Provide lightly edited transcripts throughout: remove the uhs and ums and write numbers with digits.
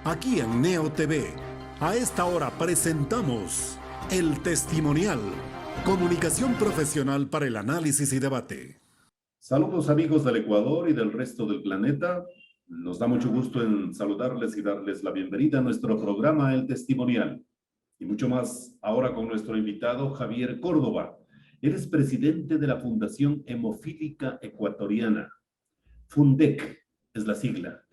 Aquí en Neo TV, a esta hora presentamos El Testimonial, comunicación profesional para el análisis y debate. Saludos amigos del Ecuador y del resto del planeta. Nos da mucho gusto en saludarles y darles la bienvenida a nuestro programa El Testimonial. Y mucho más ahora con nuestro invitado Javier Córdoba. Él es presidente de la Fundación Hemofílica Ecuatoriana. FUNDEC es la sigla.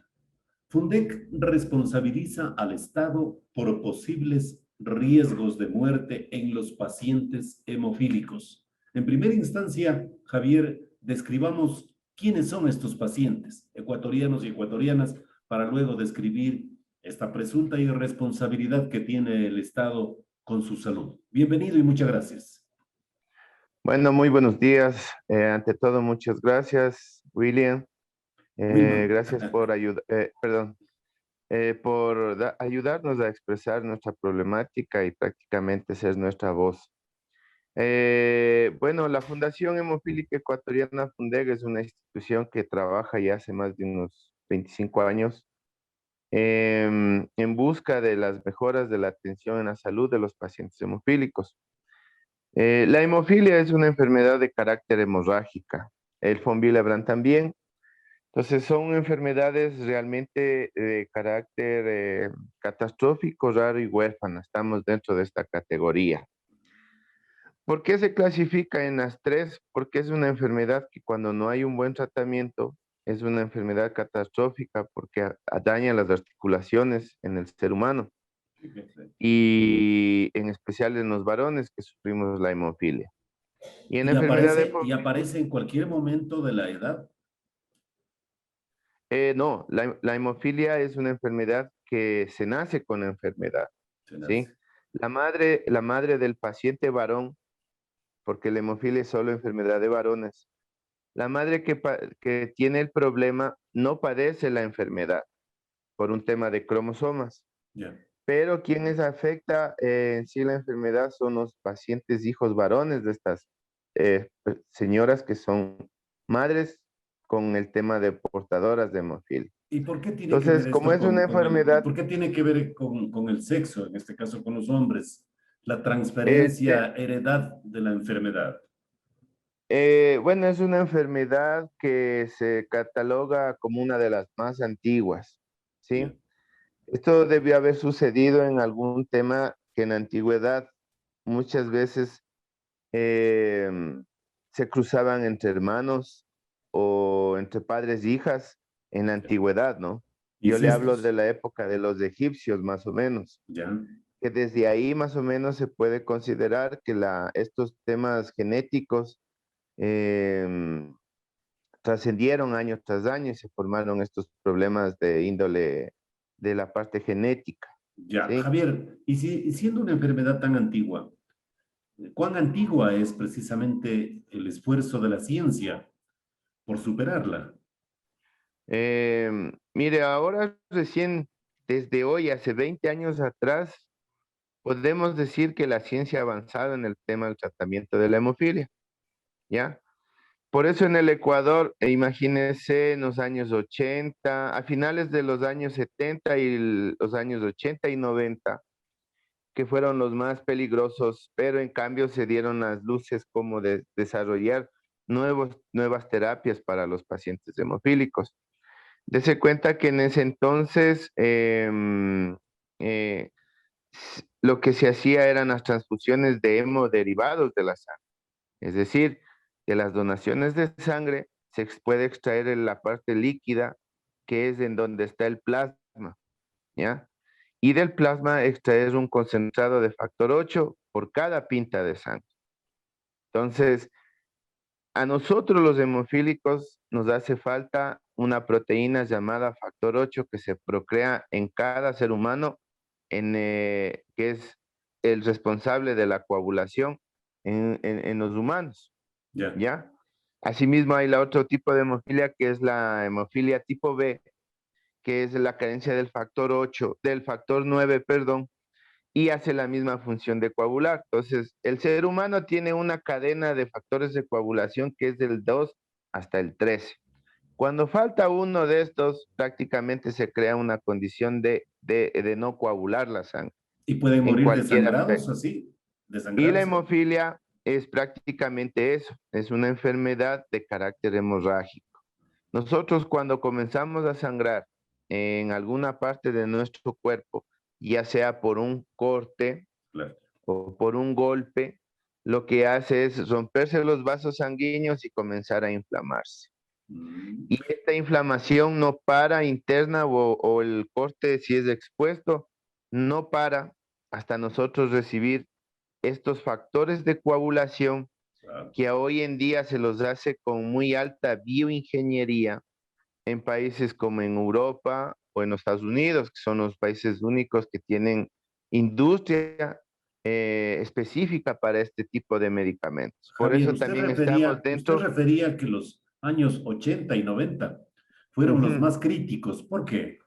FUNDEC responsabiliza al Estado por posibles riesgos de muerte en los pacientes hemofílicos. En primera instancia, Javier, describamos quiénes son estos pacientes, ecuatorianos y ecuatorianas, para luego describir esta presunta irresponsabilidad que tiene el Estado con su salud. Bienvenido y muchas gracias. Bueno, muy buenos días. Ante todo, muchas gracias, William. Gracias por ayudarnos a expresar nuestra problemática y prácticamente ser nuestra voz. Bueno, la Fundación Hemofílica Ecuatoriana FUNDEC es una institución que trabaja ya hace más de unos 25 años en busca de las mejoras de la atención en la salud de los pacientes hemofílicos. La hemofilia es una enfermedad de carácter hemorrágica. El von Willebrand también. Entonces son enfermedades realmente de carácter catastrófico, raro y huérfano. Estamos dentro de esta categoría. ¿Por qué se clasifica en las tres? Porque es una enfermedad que cuando no hay un buen tratamiento, es una enfermedad catastrófica porque daña las articulaciones en el ser humano y en especial en los varones que sufrimos la hemofilia. Y en Y aparece en cualquier momento de la edad. No, la hemofilia es una enfermedad que se nace con la enfermedad, ¿sí? La madre del paciente varón, porque la hemofilia es solo enfermedad de varones, la madre que tiene el problema no padece la enfermedad por un tema de cromosomas. Pero quienes afecta en sí la enfermedad son los pacientes hijos varones de estas señoras que son madres con el tema de portadoras de hemofilia. ¿Y por qué tiene que Entonces, ver como esto es una enfermedad, por qué tiene que ver con el sexo, en este caso con los hombres, la este, transferencia, heredad de la enfermedad? bueno, es una enfermedad que se cataloga como una de las más antiguas, ¿sí? Ya. Esto debió haber sucedido en algún tema que en la antigüedad muchas veces eh, se cruzaban entre hermanos o entre padres e hijas en la antigüedad, ¿no? Yo le hablo de Incestos. la época de los egipcios, más o menos, Ya. que desde ahí más o menos se puede considerar que estos temas genéticos em, trascendieron año tras año y se formaron estos problemas de índole de la parte genética, Ya. ¿sí? Javier, y siendo una enfermedad tan antigua, ¿cuán antigua es precisamente el esfuerzo de la ciencia por superarla? Mire, ahora recién, desde hoy, hace 20 años atrás, podemos decir que la ciencia ha avanzado en el tema del tratamiento de la hemofilia, ¿ya? Por eso en el Ecuador, imagínense en los años 80, a finales de los años 70 y los años 80 y 90, que fueron los más peligrosos, pero en cambio se dieron las luces como de desarrollar nuevas terapias para los pacientes hemofílicos. Dese cuenta que en ese entonces eh, lo que se hacía eran las transfusiones de hemoderivados de la sangre. Es decir, de las donaciones de sangre puede extraer en la parte líquida, que es en donde está el plasma, ¿ya? Y del plasma extraer un concentrado de factor 8 por cada pinta de sangre. Entonces, a nosotros los hemofílicos nos hace falta una proteína llamada factor 8 que se procrea en cada ser humano, que es el responsable de la coagulación en los humanos, Ya. ¿ya? Asimismo hay la otro tipo de hemofilia que es la hemofilia tipo B, que es la carencia del factor 8, del factor 9, perdón, y hace la misma función de coagular. Entonces, el ser humano tiene una cadena de factores de coagulación que es del 2 hasta el 13. Cuando falta uno de estos, prácticamente se crea una condición de de no coagular la sangre Y pueden en morir cualquier desangrados aspecto. así, Y la desangrarse. hemofilia es prácticamente eso, es una enfermedad de carácter hemorrágico. Nosotros cuando comenzamos a sangrar en alguna parte de nuestro cuerpo, ya sea por un corte Claro. o por un golpe, lo que hace es romperse los vasos sanguíneos y comenzar a inflamarse. Mm. Y esta inflamación no para interna o el corte, si es expuesto, no para hasta nosotros recibir estos factores de coagulación Claro. que hoy en día se los hace con muy alta bioingeniería en países como en Europa o en los Estados Unidos, que son los países únicos que tienen industria específica para este tipo de medicamentos. Por Javier, eso también estamos usted dentro. refería que los años 80 y 90 fueron los Ujú. más críticos. ¿Por qué?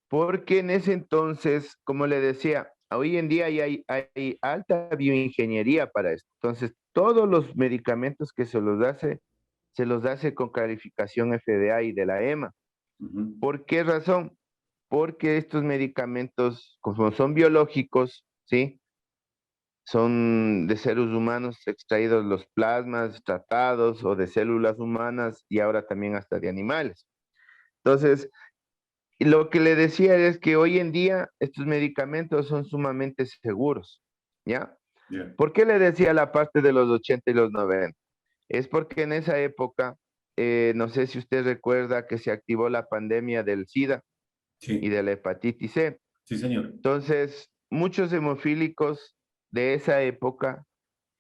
Porque en ese entonces, como le decía, hoy en día ya hay alta bioingeniería para esto. Entonces, todos los medicamentos que se los hace con calificación FDA y de la EMA. Ujú. ¿Por qué razón? Porque estos medicamentos, como son biológicos, ¿sí? Son de seres humanos extraídos los plasmas, tratados o de células humanas y ahora también hasta de animales. Entonces, y lo que le decía es que hoy en día estos medicamentos son sumamente seguros, ¿ya? Yeah. ¿Por qué le decía la parte de los 80 y los 90? Es porque en esa época, no sé si usted recuerda que se activó la pandemia del SIDA y Sí, de la hepatitis C. sí, señor. Entonces, muchos hemofílicos de esa época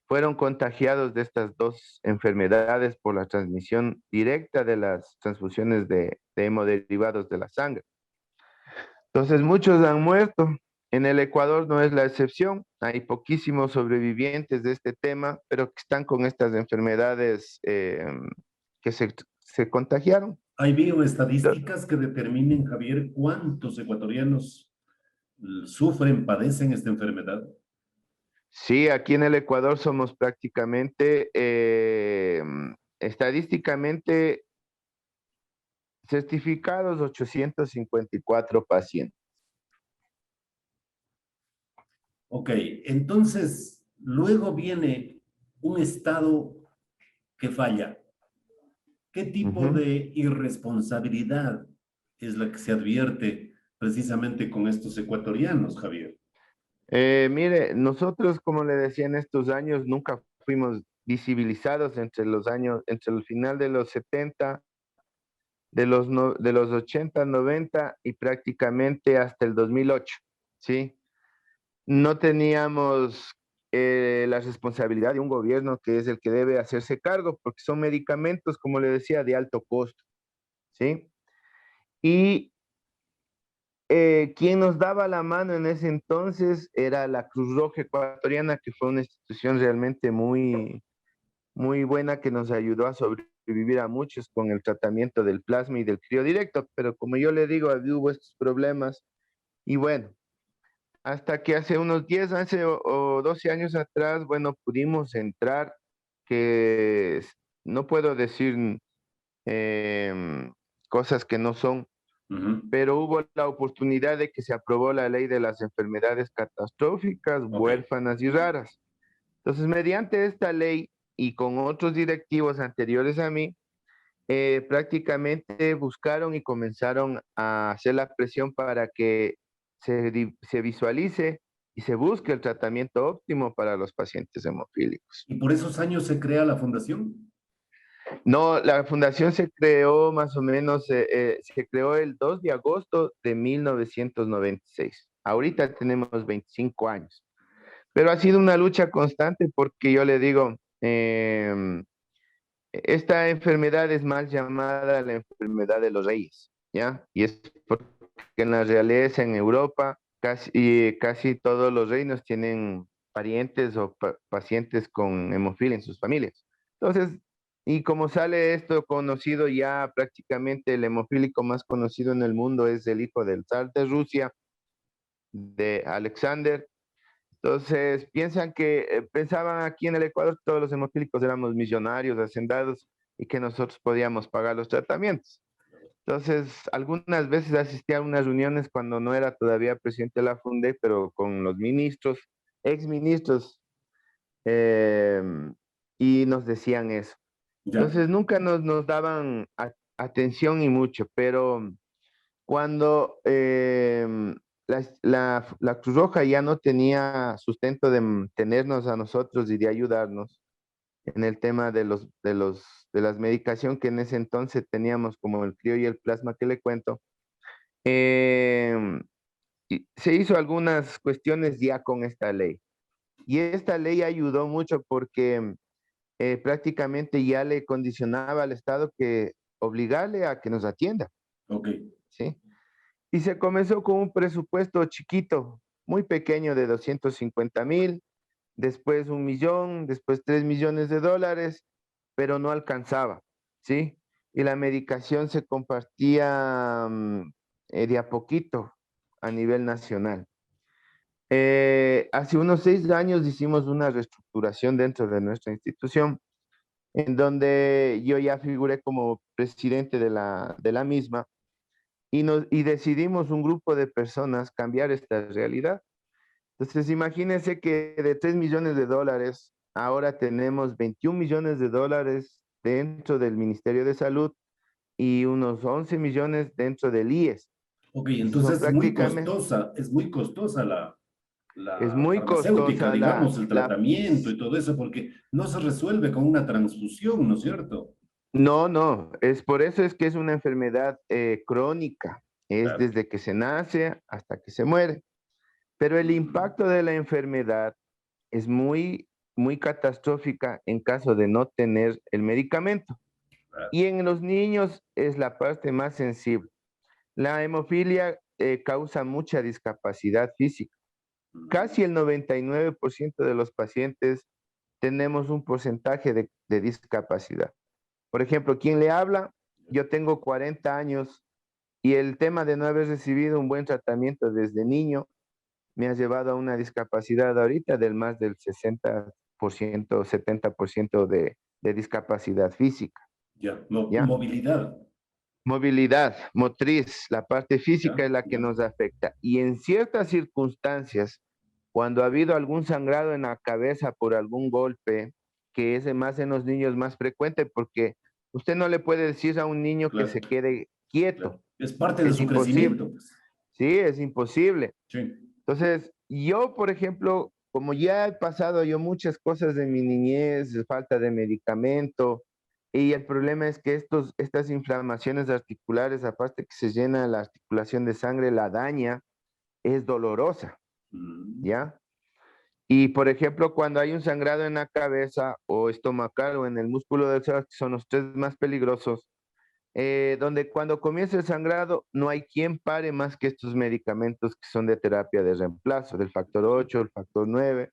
fueron contagiados de estas dos enfermedades por la transmisión directa de las transfusiones de hemoderivados de la sangre. Entonces, muchos han muerto. En el Ecuador no es la excepción. Hay poquísimos sobrevivientes de este tema, pero que están con estas enfermedades que se contagiaron. ¿Hay bioestadísticas que determinen, Javier, cuántos ecuatorianos sufren, padecen esta enfermedad? Sí, aquí en el Ecuador somos prácticamente, estadísticamente certificados 854 pacientes. Ok, entonces luego viene un estado que falla. ¿Qué tipo Ujú. de irresponsabilidad es la que se advierte precisamente con estos ecuatorianos, Javier? Mire, nosotros, como le decía, en estos años nunca fuimos visibilizados entre los años, entre el final de los 70, de los 80, 90 y prácticamente hasta el 2008, ¿sí? No teníamos la responsabilidad de un gobierno que es el que debe hacerse cargo, porque son medicamentos, como le decía, de alto costo, ¿sí? Y quien nos daba la mano en ese entonces era la Cruz Roja Ecuatoriana, que fue una institución realmente muy buena que nos ayudó a sobrevivir a muchos con el tratamiento del plasma y del crío directo, pero como yo le digo, hubo estos problemas y bueno, hasta que hace unos 10 años o 12 años atrás, bueno, pudimos entrar, que no puedo decir em, cosas que no son, Ujú. pero hubo la oportunidad de que se aprobó la ley de las enfermedades catastróficas, Ok. huérfanas y raras. Entonces, mediante esta ley y con otros directivos anteriores a mí, prácticamente buscaron y comenzaron a hacer la presión para que se visualice y se busque el tratamiento óptimo para los pacientes hemofílicos. ¿Y por esos años se crea la fundación? No, la fundación se creó más o menos, se creó el 2 de agosto de 1996. Ahorita tenemos 25 años, pero ha sido una lucha constante porque yo le digo, esta enfermedad es mal llamada la enfermedad de los reyes, ¿ya? Y es porque en la realeza en Europa casi todos los reinos tienen parientes o pacientes con hemofilia en sus familias. Entonces, y como sale esto conocido ya prácticamente el hemofílico más conocido en el mundo es el hijo del zar de Rusia, de Alexander. Entonces, pensaban aquí en el Ecuador todos los hemofílicos éramos millonarios, hacendados y que nosotros podíamos pagar los tratamientos. Entonces, algunas veces asistí a unas reuniones cuando no era todavía presidente de la FUNDE, pero con los ministros, exministros, eh, y nos decían eso. Ya, Entonces, nunca nos daban atención y mucho, pero cuando la Cruz Roja ya no tenía sustento de tenernos a nosotros y de ayudarnos en el tema de las medicación que en ese entonces teníamos como el crío y el plasma que le cuento, em, y se hizo algunas cuestiones ya con esta ley. Y esta ley ayudó mucho porque prácticamente ya le condicionaba al Estado que obligarle a que nos atienda, ok. ¿sí? Y se comenzó con un presupuesto chiquito, muy pequeño de 250,000, después 1 millón, después 3 millones de dólares, pero no alcanzaba, ¿sí? Y la medicación se compartía de a poquito a nivel nacional. Hace unos 6 años hicimos una reestructuración dentro de nuestra institución, en donde yo ya figuré como presidente de la misma y decidimos un grupo de personas cambiar esta realidad. Entonces, imagínense que de 3 millones de dólares, ahora tenemos 21 millones de dólares dentro del Ministerio de Salud y unos 11 millones dentro del IES. Ok, Y son entonces prácticamente, es muy costosa es la muy farmacéutica, costosa digamos, el tratamiento y todo eso, porque no se resuelve con una transfusión, ¿no es cierto? No, no, es por eso es que es una enfermedad crónica, es Claro. desde que se nace hasta que se muere. Pero el Mm, impacto de la enfermedad es muy, muy catastrófica en caso de no tener el medicamento. claro. Y en los niños es la parte más sensible. La hemofilia causa mucha discapacidad física. Mm, Casi el 99% de los pacientes tenemos un porcentaje de discapacidad. Por ejemplo, quien le habla, yo tengo 40 años y el tema de no haber recibido un buen tratamiento desde niño me ha llevado a una discapacidad ahorita del más del 60%, 70% de discapacidad física, ya, ¿ya? movilidad. Movilidad motriz, la parte física Ya, es la que ya. nos afecta. Y en ciertas circunstancias, cuando ha habido algún sangrado en la cabeza por algún golpe, que es más en los niños más frecuente, porque usted no le puede decir a un niño que Claro, se quede claro. quieto, Es parte de es su imposible, crecimiento, pues. sí, es imposible. Sí. Entonces, yo, por ejemplo, como ya he pasado yo muchas cosas de mi niñez, de falta de medicamento, y el problema es que estas inflamaciones articulares, aparte que se llena la articulación de sangre, la daña, es dolorosa, Mm, ¿ya? Y, por ejemplo, cuando hay un sangrado en la cabeza o estomacal o en el músculo del psoas, que son los tres más peligrosos, donde cuando comienza el sangrado no hay quien pare más que estos medicamentos que son de terapia de reemplazo, del factor 8, el factor 9.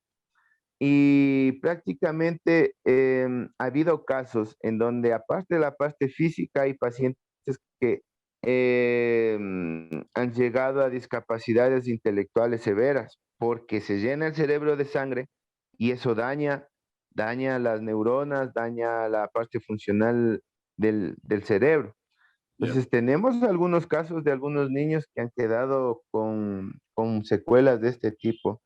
Y prácticamente ha habido casos en donde aparte de la parte física hay pacientes que han llegado a discapacidades intelectuales severas porque se llena el cerebro de sangre y eso daña las neuronas, daña la parte funcional del cerebro. ya. Entonces, tenemos algunos casos de algunos niños que han quedado con secuelas de este tipo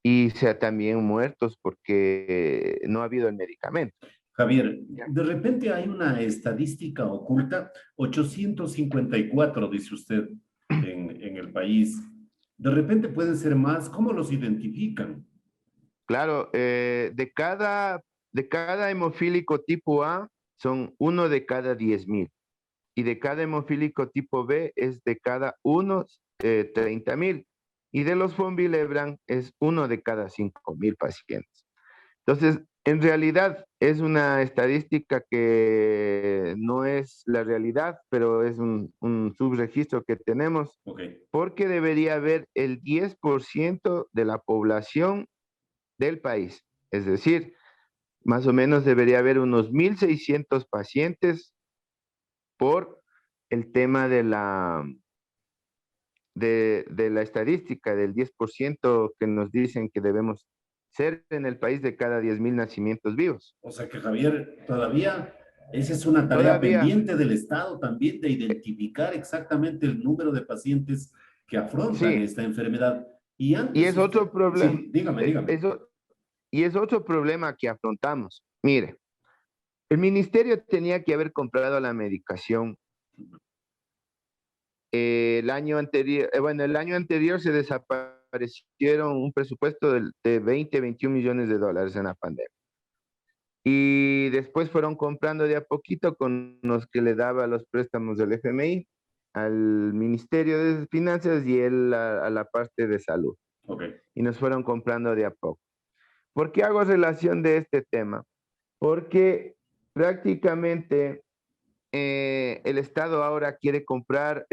y sea también muertos porque no ha habido el medicamento. Javier, Ya. de repente hay una estadística oculta, 854, dice usted, en el país. De repente pueden ser más, ¿cómo los identifican? Claro, de cada hemofílico tipo A son uno de cada 10,000 y de cada hemofílico tipo B es de cada 30,000 y de los von Willebrand es uno de cada 5,000 pacientes. Entonces, en realidad es una estadística que no es la realidad, pero es un subregistro que tenemos, Ok, porque debería haber el 10% de la población del país. Es decir, más o menos debería haber unos 1,600 pacientes por el tema de la estadística del 10% que nos dicen que debemos ser en el país de cada 10,000 nacimientos vivos. o sea que Javier, todavía Esa es una tarea Todavía, pendiente del Estado también de identificar exactamente el número de pacientes que afrontan sí, esta enfermedad. Y y antes es otro usted, problema, sí, dígame, dígame. eso, y es otro problema que afrontamos. Mire, el ministerio tenía que haber comprado la medicación el año anterior, bueno, el año anterior se desaparecieron un presupuesto de 20, 21 millones de dólares en la pandemia. Y después fueron comprando de a poquito con los que le daba los préstamos del FMI al Ministerio de Finanzas y él a la parte de salud. Ok. Y nos fueron comprando de a poco. ¿Por qué hago relación de este tema? Porque prácticamente el Estado ahora quiere comprar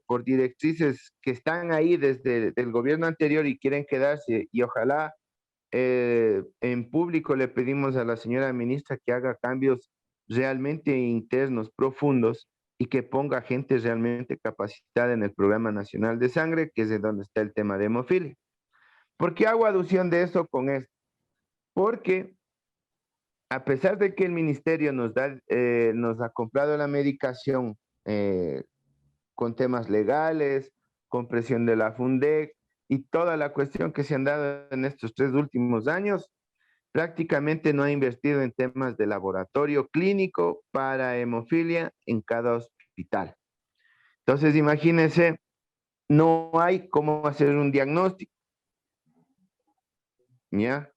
por directrices que están ahí desde el gobierno anterior y quieren quedarse y ojalá en público le pedimos a la señora ministra que haga cambios realmente internos, profundos y que ponga gente realmente capacitada en el Programa Nacional de Sangre, que es de donde está el tema de hemofilia. ¿Por qué hago alusión de eso con esto? Porque a pesar de que el ministerio nos ha comprado la medicación eh, con temas legales, con presión de la FUNDEC y toda la cuestión que se han dado en estos 3 últimos años, prácticamente no ha invertido en temas de laboratorio clínico para hemofilia en cada hospital. Entonces, imagínense, no hay cómo hacer un diagnóstico, ¿ya?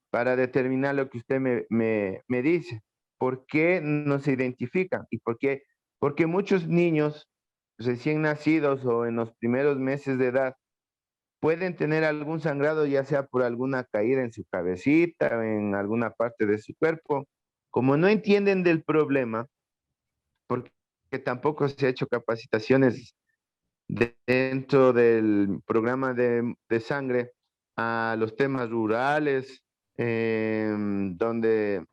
Para determinar lo que usted me dice. ¿Por qué no se identifican? ¿Y por qué? Porque muchos niños recién nacidos o en los primeros meses de edad pueden tener algún sangrado, ya sea por alguna caída en su cabecita, o en alguna parte de su cuerpo. Como no entienden del problema, porque tampoco se ha hecho capacitaciones dentro del programa de sangre a los temas rurales, donde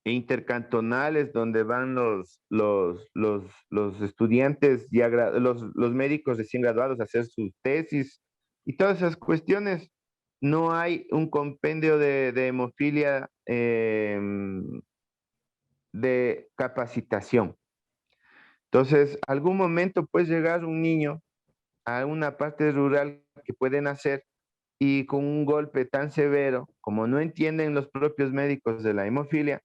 intercantonales, donde van los estudiantes, ya los médicos recién graduados a hacer sus tesis y todas esas cuestiones. No hay un compendio de hemofilia de capacitación. Entonces, algún momento puede llegar un niño a una parte rural que puede nacer y con un golpe tan severo, como no entienden los propios médicos de la hemofilia,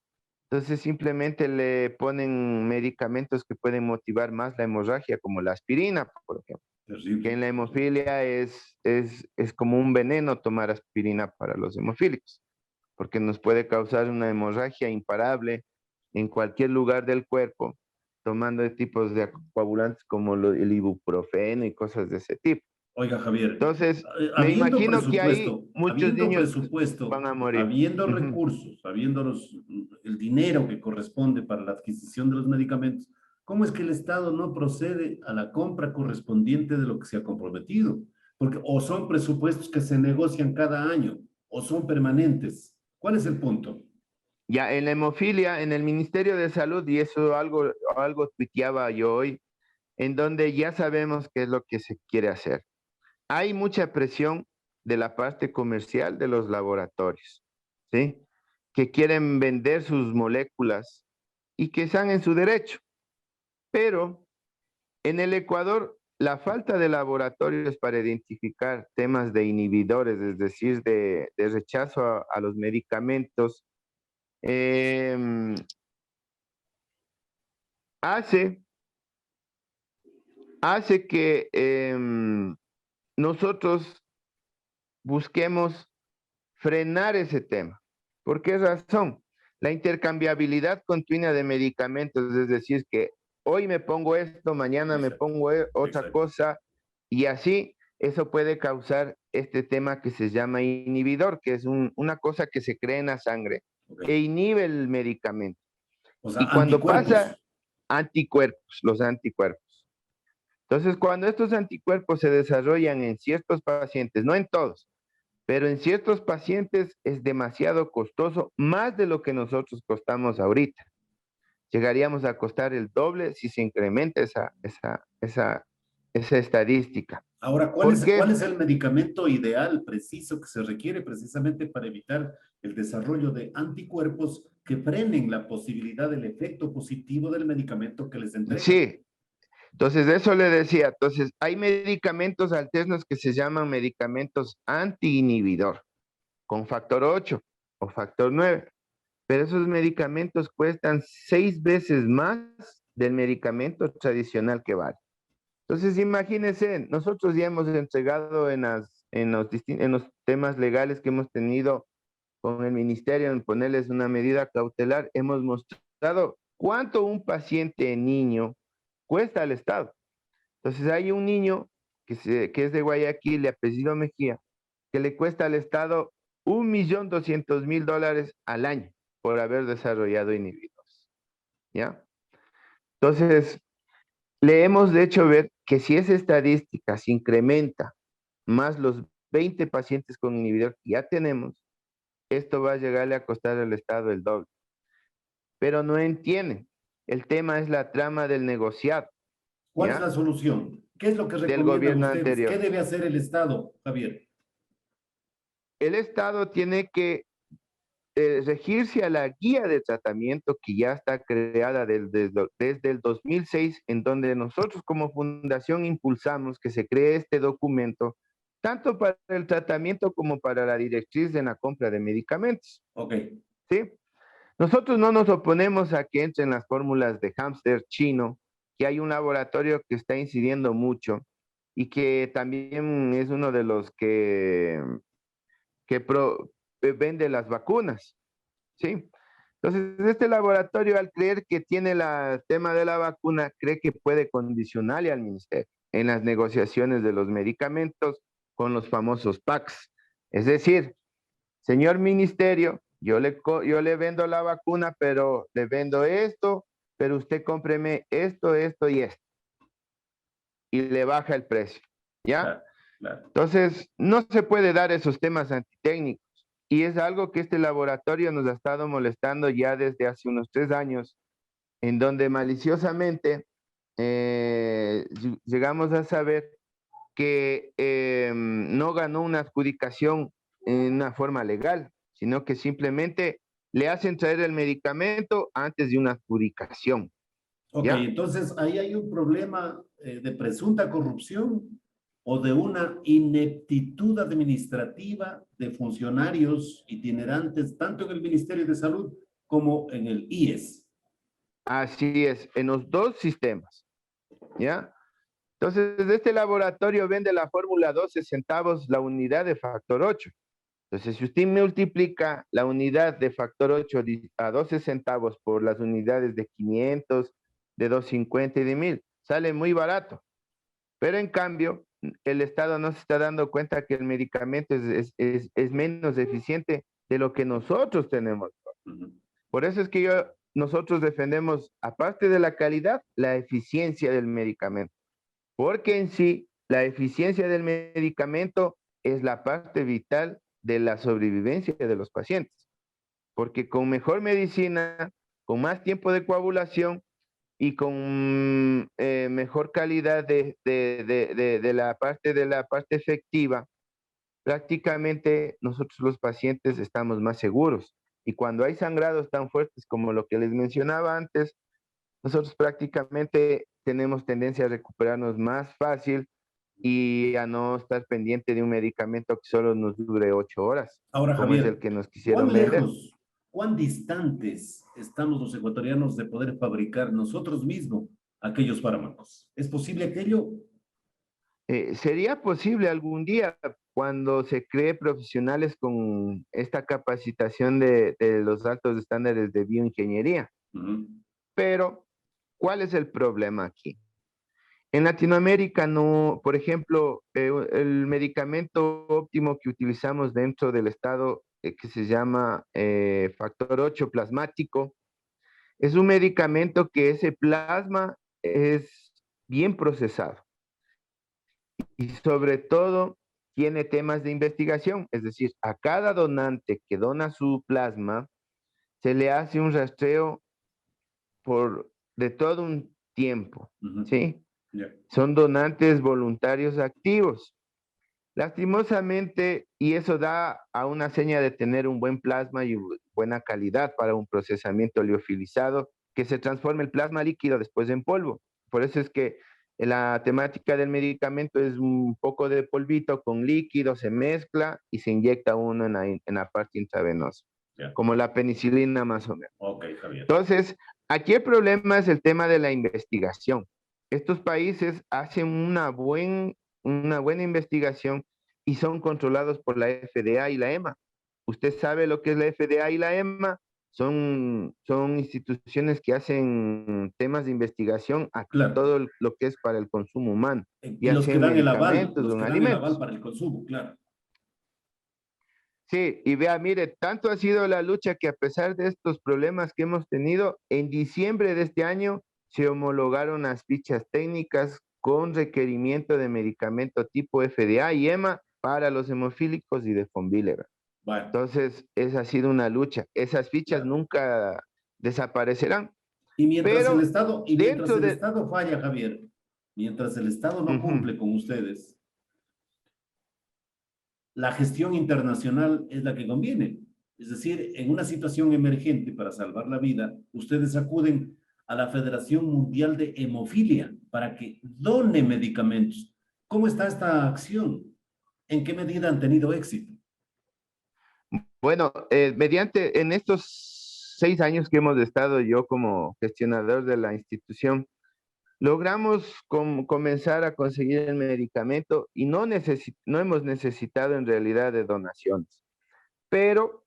entonces simplemente le ponen medicamentos que pueden motivar más la hemorragia, como la aspirina, por ejemplo, que Terrible. en la hemofilia es como un veneno tomar aspirina para los hemofílicos, porque nos puede causar una hemorragia imparable en cualquier lugar del cuerpo, tomando tipos de coagulantes como el ibuprofeno y cosas de ese tipo. Oiga, Javier, Entonces, me imagino que ahí muchos habiendo niños presupuesto, van a morir. habiendo Ujú. recursos, habiendo el dinero que corresponde para la adquisición de los medicamentos, ¿cómo es que el Estado no procede a la compra correspondiente de lo que se ha comprometido? Porque o son presupuestos que se negocian cada año o son permanentes. ¿Cuál es el punto? Ya en la hemofilia, en el Ministerio de Salud, y eso algo tuiteaba yo hoy, en donde ya sabemos qué es lo que se quiere hacer. Hay mucha presión de la parte comercial de los laboratorios, ¿sí? Que quieren vender sus moléculas y que están en su derecho. Pero en el Ecuador, la falta de laboratorios para identificar temas de inhibidores, es decir, de rechazo a los medicamentos, em, hace, hace que nosotros busquemos frenar ese tema. ¿Por qué razón? La intercambiabilidad continua de medicamentos, es decir, que hoy me pongo esto, mañana me Exacto, pongo otra exacto. cosa, y así eso puede causar este tema que se llama inhibidor, que es una cosa que se crea en la sangre Ok. e inhibe el medicamento. O sea, Y cuando pasa, anticuerpos. anticuerpos, los anticuerpos. Entonces, cuando estos anticuerpos se desarrollan en ciertos pacientes, no en todos, pero en ciertos pacientes es demasiado costoso, más de lo que nosotros costamos ahorita. Llegaríamos a costar el doble si se incrementa esa estadística. Ahora, ¿Por cuál qué? es el medicamento ideal, preciso, que se requiere precisamente para evitar el desarrollo de anticuerpos que frenen la posibilidad del efecto positivo del medicamento que les entregan. Sí, entonces eso le decía. Entonces hay medicamentos alternos que se llaman medicamentos antiinhibidor, con factor 8 o factor 9. Pero esos medicamentos cuestan 6 veces más del medicamento tradicional que vale. Entonces, imagínense, nosotros ya hemos entregado en los temas legales que hemos tenido con el ministerio en ponerles una medida cautelar, hemos mostrado cuánto un paciente niño cuesta al Estado. Entonces, hay un niño que es de Guayaquil, de apellido Mejía, que le cuesta al Estado $1.200.000 al año por haber desarrollado inhibidores, ¿ya? Entonces, le hemos de hecho ver que si esa estadística se incrementa más los 20 pacientes con inhibidor que ya tenemos, esto va a llegarle a costar al Estado el doble. Pero no entienden. El tema es la trama del negociado. ¿Cuál ¿ya? es la solución? ¿Qué es lo que Del recomiendan gobierno ustedes? anterior. ¿Qué debe hacer el Estado, Javier? El Estado tiene que regirse a la guía de tratamiento que ya está creada desde el 2006, en donde nosotros como fundación impulsamos que se cree este documento, tanto para el tratamiento como para la directriz en la compra de medicamentos. Ok. ¿Sí? Nosotros no nos oponemos a que entren las fórmulas de hámster chino, que hay un laboratorio que está incidiendo mucho y que también es uno de los que vende las vacunas, ¿sí? Entonces, este laboratorio, al creer que tiene el tema de la vacuna, cree que puede condicionarle al ministerio en las negociaciones de los medicamentos con los famosos PACs. Es decir, señor ministerio, yo le vendo la vacuna, pero le vendo esto, pero usted cómpreme esto, esto y esto. Y le baja el precio, ¿ya? Claro, claro. Entonces, no se puede dar esos temas antitécnicos. Y es algo que este laboratorio nos ha estado molestando ya desde hace unos 3 años, en donde maliciosamente llegamos a saber que no ganó una adjudicación en una forma legal, sino que simplemente le hacen traer el medicamento antes de una adjudicación. Ok, ¿ya? entonces ahí hay un problema de presunta corrupción o de una ineptitud administrativa de funcionarios itinerantes, tanto en el Ministerio de Salud como en el IES. Así es, en los dos sistemas, ¿ya? Entonces, este laboratorio vende la fórmula 12 centavos la unidad de factor 8. Entonces, si usted multiplica la unidad de factor 8 a 12 centavos por las unidades de 500, de 250 y de 1000, sale muy barato. Pero en cambio, el Estado no se está dando cuenta que el medicamento es menos eficiente de lo que nosotros tenemos. Por eso es que nosotros defendemos, aparte de la calidad, la eficiencia del medicamento. Porque en sí, la eficiencia del medicamento es la parte vital de la sobrevivencia de los pacientes. Porque con mejor medicina, con más tiempo de coagulación y con mejor calidad de la parte efectiva, prácticamente nosotros los pacientes estamos más seguros. Y cuando hay sangrados tan fuertes como lo que les mencionaba antes, nosotros prácticamente tenemos tendencia a recuperarnos más fácil y a no estar pendiente de un medicamento que solo nos dure 8 horas, Ahora, como es el Javier, que nos quisieron ¿cuán vender. lejos, cuán distantes estamos los ecuatorianos de poder fabricar nosotros mismos aquellos fármacos? ¿Es posible aquello? ¿Sería posible algún día cuando se cree profesionales con esta capacitación de los altos estándares de bioingeniería? Pero, ¿cuál es el problema aquí? En Latinoamérica no, por ejemplo, el medicamento óptimo que utilizamos dentro del estado que se llama factor 8 plasmático, es un medicamento que ese plasma es bien procesado y sobre todo tiene temas de investigación, es decir, a cada donante que dona su plasma se le hace un rastreo de todo un tiempo, ¿sí? Yeah. Son donantes voluntarios activos. Lastimosamente, y eso da a una seña de tener un buen plasma y buena calidad para un procesamiento liofilizado, que se transforme el plasma líquido después en polvo. Por eso es que la temática del medicamento es un poco de polvito con líquido, se mezcla y se inyecta uno en la parte intravenosa, Ya. como la penicilina más o menos. Ok, Javier. Entonces, aquí el problema es el tema de la investigación. Estos países hacen una buena investigación y son controlados por la FDA y la EMA. ¿Usted sabe lo que es la FDA y la EMA? Son instituciones que hacen temas de investigación a Claro. todo lo que es para el consumo humano, Y ya los sea que en dan el aval, medicamentos los o en que dan el aval alimentos. para el consumo, claro. Sí, y vea, mire, tanto ha sido la lucha que a pesar de estos problemas que hemos tenido, en diciembre de este año se homologaron las fichas técnicas con requerimiento de medicamento tipo FDA y EMA para los hemofílicos y de von Willebrand. Bueno, Entonces, esa ha sido una lucha. Esas fichas claro. nunca desaparecerán, Y mientras pero mientras dentro el de... Estado falla, Javier, mientras el Estado no Ujú. cumple con ustedes, la gestión internacional es la que conviene. Es decir, en una situación emergente para salvar la vida, ustedes acuden a la Federación Mundial de Hemofilia para que done medicamentos. ¿Cómo está esta acción? ¿En qué medida han tenido éxito? Bueno, en estos 6 años que hemos estado yo como gestionador de la institución, logramos comenzar a conseguir el medicamento y no hemos necesitado en realidad de donaciones. Pero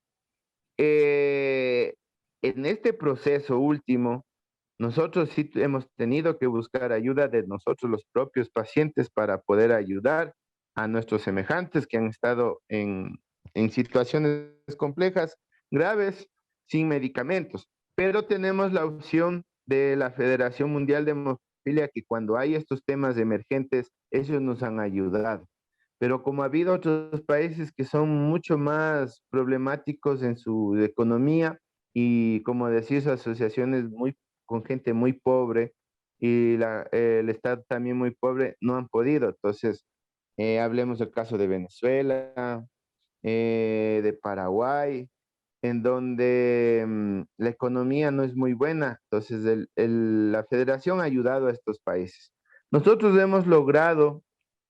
en este proceso último, nosotros sí hemos tenido que buscar ayuda de nosotros los propios pacientes para poder ayudar a nuestros semejantes que han estado en situaciones complejas, graves, sin medicamentos. Pero tenemos la opción de la Federación Mundial de Hemofilia que cuando hay estos temas emergentes, ellos nos han ayudado. Pero como ha habido otros países que son mucho más problemáticos en su economía y como decís, asociaciones con gente muy pobre y el Estado también muy pobre, no han podido. Entonces, hablemos del caso de Venezuela, de Paraguay, en donde la economía no es muy buena. Entonces, la federación ha ayudado a estos países. Nosotros hemos logrado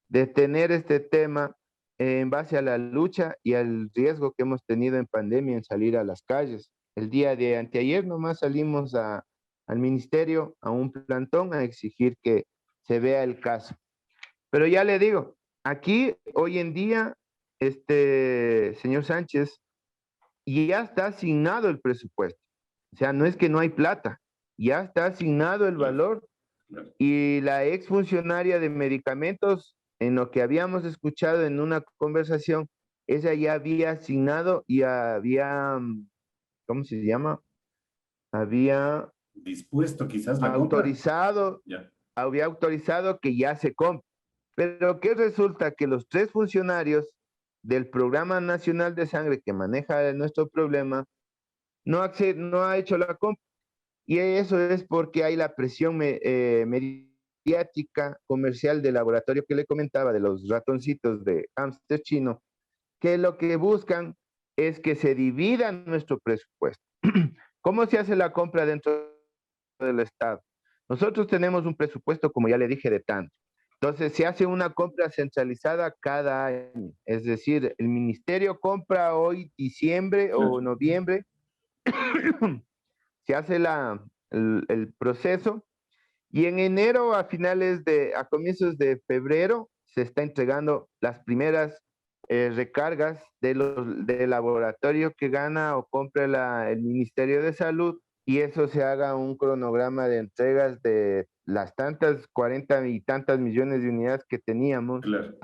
detener este tema en base a la lucha y al riesgo que hemos tenido en pandemia en salir a las calles. El día de anteayer nomás salimos al ministerio, a un plantón, a exigir que se vea el caso. Pero ya le digo, aquí hoy en día, señor Sánchez, ya está asignado el presupuesto. O sea, no es que no hay plata, ya está asignado el valor y la exfuncionaria de medicamentos, en lo que habíamos escuchado en una conversación, ella ya había asignado y había, ¿cómo se llama? Había Dispuesto quizás la compra. autorizado, Ya. había autorizado que ya se compre. Pero ¿qué resulta? Que los 3 funcionarios del Programa Nacional de Sangre que maneja nuestro problema no ha hecho la compra. Y eso es porque hay la presión mediática comercial del laboratorio que le comentaba, de los ratoncitos de hámster chino, que lo que buscan es que se divida nuestro presupuesto. ¿Cómo se hace la compra dentro del Estado? Nosotros tenemos un presupuesto, como ya le dije, de tanto. Entonces se hace una compra centralizada cada año. Es decir, el ministerio compra hoy diciembre o noviembre, se hace el proceso y en enero a comienzos de febrero se está entregando las primeras recargas del laboratorio que gana o compra el Ministerio de Salud y eso se haga un cronograma de entregas de las tantas 40 y tantas millones de unidades que teníamos Claro.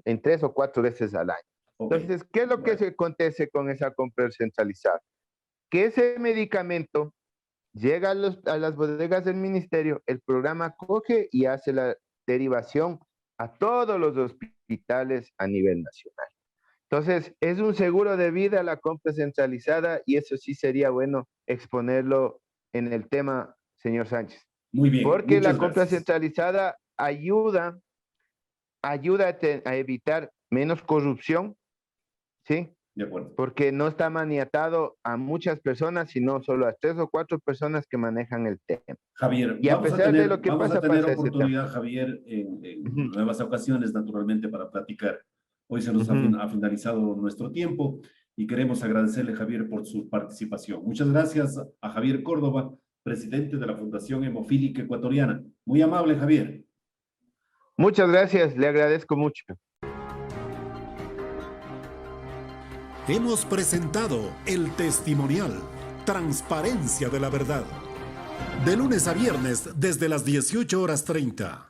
En 3 o 4 veces al año. Okay. Entonces, ¿qué es lo que se acontece con esa compra centralizada? Que ese medicamento llega a las bodegas del ministerio, el programa coge y hace la derivación a todos los hospitales a nivel nacional. Entonces, es un seguro de vida la compra centralizada y eso sí sería bueno exponerlo en el tema, señor Sánchez. Muy bien, Porque muchas la compra gracias. centralizada ayuda ayuda a evitar menos corrupción, ¿sí? De acuerdo. Porque no está maniatado a muchas personas, sino solo a 3 o 4 personas que manejan el tema. Javier, y a pesar de lo que vamos pasa, a tener pasa ese oportunidad, Javier, en nuevas ocasiones, naturalmente, para platicar. Hoy se nos ha finalizado nuestro tiempo y queremos agradecerle, Javier, por su participación. Muchas gracias a Javier Córdoba, presidente de la Fundación Hemofílica Ecuatoriana. Muy amable, Javier. Muchas gracias, le agradezco mucho. Hemos presentado el testimonial Transparencia de la Verdad. De lunes a viernes desde las 18:30.